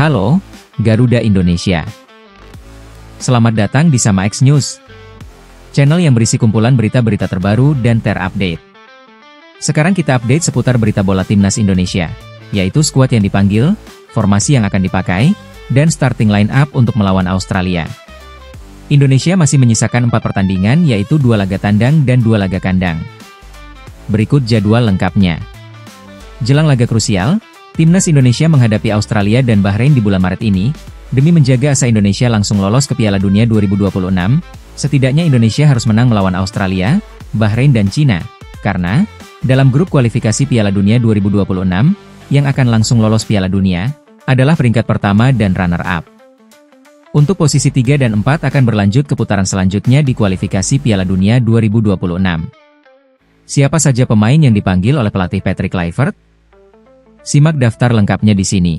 Halo, Garuda Indonesia. Selamat datang di Sama X News, channel yang berisi kumpulan berita-berita terbaru dan terupdate. Sekarang kita update seputar berita bola timnas Indonesia, yaitu skuad yang dipanggil, formasi yang akan dipakai, dan starting line up untuk melawan Australia. Indonesia masih menyisakan 4 pertandingan, yaitu 2 laga tandang dan 2 laga kandang. Berikut jadwal lengkapnya. Jelang laga krusial, timnas Indonesia menghadapi Australia dan Bahrain di bulan Maret ini. Demi menjaga asa Indonesia langsung lolos ke Piala Dunia 2026, setidaknya Indonesia harus menang melawan Australia, Bahrain dan Cina. Karena, dalam grup kualifikasi Piala Dunia 2026, yang akan langsung lolos Piala Dunia, adalah peringkat pertama dan runner-up. Untuk posisi 3 dan 4 akan berlanjut ke putaran selanjutnya di kualifikasi Piala Dunia 2026. Siapa saja pemain yang dipanggil oleh pelatih Patrick Kluivert? Simak daftar lengkapnya di sini.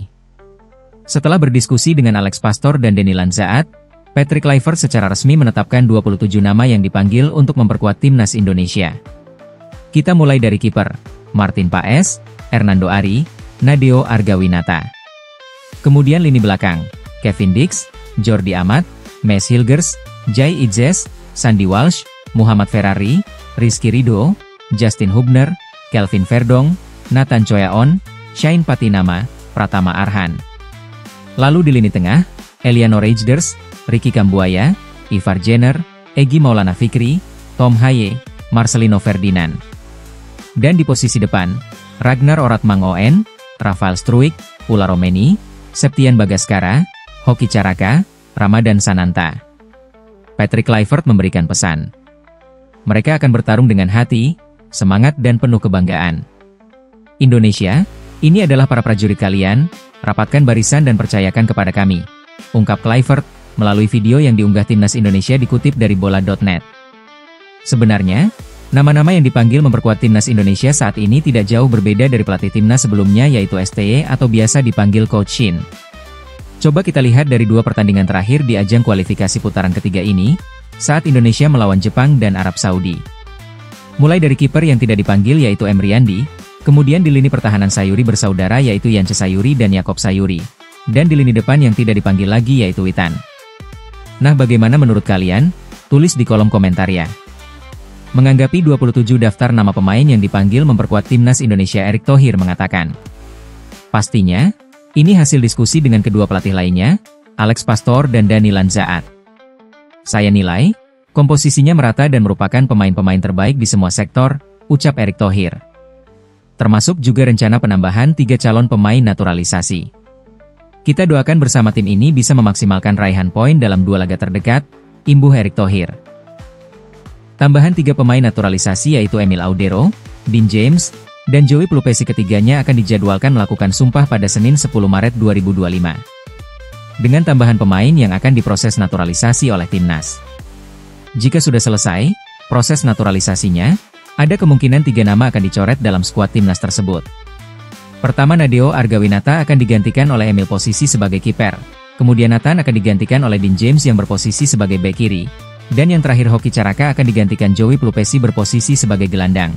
Setelah berdiskusi dengan Alex Pastoor dan Denny Lanzaat, Patrick Kluivert secara resmi menetapkan 27 nama yang dipanggil untuk memperkuat timnas Indonesia. Kita mulai dari kiper, Martin Paes, Hernando Ari, Nadeo Argawinata. Kemudian lini belakang, Kevin Dix, Jordi Amat, Mes Hilgers, Jai Idzes, Sandy Walsh, Muhammad Ferrari, Rizky Ridho, Justin Hubner, Kelvin Verdong, Nathan Choyaon, Shane Patinama, Pratama Arhan. Lalu di lini tengah, Eliano Rejders, Ricky Kambuaya, Ivar Jenner, Egy Maulana Fikri, Tom Haye, Marcelino Ferdinand. Dan di posisi depan, Ragnar Oratmangoen, Rafael Struijk, Ula Romeni, Septian Bagaskara, Hoki Caraka, Ramadan Sananta. Patrick Kluivert memberikan pesan. Mereka akan bertarung dengan hati, semangat dan penuh kebanggaan. Indonesia, ini adalah para prajurit kalian, rapatkan barisan dan percayakan kepada kami, ungkap Kluivert, melalui video yang diunggah timnas Indonesia dikutip dari bola.net. Sebenarnya, nama-nama yang dipanggil memperkuat timnas Indonesia saat ini tidak jauh berbeda dari pelatih timnas sebelumnya, yaitu STY atau biasa dipanggil Coach Shin. Coba kita lihat dari 2 pertandingan terakhir di ajang kualifikasi putaran ketiga ini, saat Indonesia melawan Jepang dan Arab Saudi. Mulai dari kiper yang tidak dipanggil yaitu Emriandi, kemudian di lini pertahanan Sayuri bersaudara yaitu Yance Sayuri dan Yakob Sayuri, dan di lini depan yang tidak dipanggil lagi yaitu Witan. Nah, bagaimana menurut kalian? Tulis di kolom komentar ya. Menanggapi 27 daftar nama pemain yang dipanggil memperkuat timnas Indonesia, Erick Thohir mengatakan, pastinya, ini hasil diskusi dengan kedua pelatih lainnya, Alex Pastoor dan Denny Lanzaat. Saya nilai, komposisinya merata dan merupakan pemain-pemain terbaik di semua sektor, ucap Erick Thohir. Termasuk juga rencana penambahan 3 calon pemain naturalisasi. Kita doakan bersama tim ini bisa memaksimalkan raihan poin dalam 2 laga terdekat, imbuh Erick Thohir. Tambahan 3 pemain naturalisasi yaitu Emil Audero, Dean James, dan Joey Pelupesi ketiganya akan dijadwalkan melakukan sumpah pada Senin 10 Maret 2025. Dengan tambahan pemain yang akan diproses naturalisasi oleh timnas. Jika sudah selesai proses naturalisasinya, ada kemungkinan 3 nama akan dicoret dalam skuad timnas tersebut. Pertama, Nadeo Argawinata akan digantikan oleh Emil posisi sebagai kiper. Kemudian Nathan akan digantikan oleh Dean James yang berposisi sebagai bek kiri. Dan yang terakhir Hoki Caraka akan digantikan Joey Pelupesi berposisi sebagai gelandang.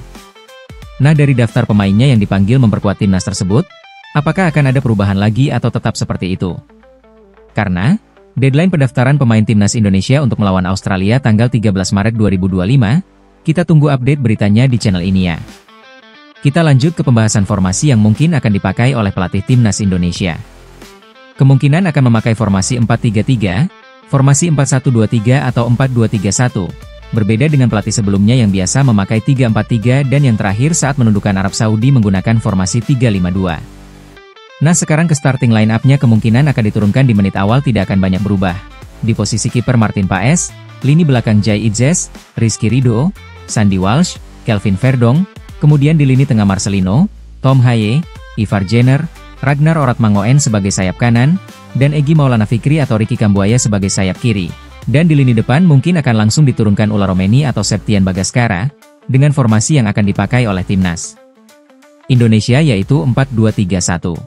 Nah, dari daftar pemainnya yang dipanggil memperkuat timnas tersebut, apakah akan ada perubahan lagi atau tetap seperti itu? Karena, deadline pendaftaran pemain timnas Indonesia untuk melawan Australia tanggal 13 Maret 2025, kita tunggu update beritanya di channel ini ya. Kita lanjut ke pembahasan formasi yang mungkin akan dipakai oleh pelatih timnas Indonesia. Kemungkinan akan memakai formasi 4-3-3, formasi 4-1-2-3 atau 4-2-3-1, berbeda dengan pelatih sebelumnya yang biasa memakai 3-4-3 dan yang terakhir saat menundukkan Arab Saudi menggunakan formasi 3-5-2. Nah, sekarang ke starting line up-nya kemungkinan akan diturunkan di menit awal tidak akan banyak berubah. Di posisi kiper Martin Paes, lini belakang Jai Idzes, Rizky Ridho, Sandy Walsh, Kelvin Verdong, kemudian di lini tengah Marcelino, Tom Haye, Ivar Jenner, Ragnar Oratmangoen sebagai sayap kanan, dan Egy Maulana Fikri atau Ricky Kambuaya sebagai sayap kiri. Dan di lini depan mungkin akan langsung diturunkan Ula Romeni atau Septian Bagaskara, dengan formasi yang akan dipakai oleh timnas Indonesia yaitu 4-2-3-1.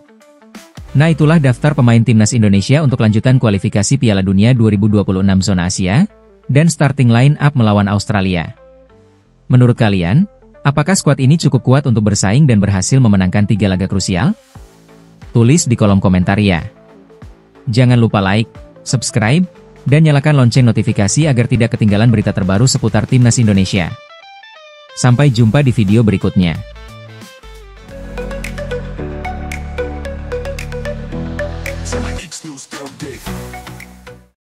Nah, itulah daftar pemain timnas Indonesia untuk lanjutan kualifikasi Piala Dunia 2026 zona Asia, dan starting line up melawan Australia. Menurut kalian, apakah skuad ini cukup kuat untuk bersaing dan berhasil memenangkan 3 laga krusial? Tulis di kolom komentar ya. Jangan lupa like, subscribe, dan nyalakan lonceng notifikasi agar tidak ketinggalan berita terbaru seputar Timnas Indonesia. Sampai jumpa di video berikutnya.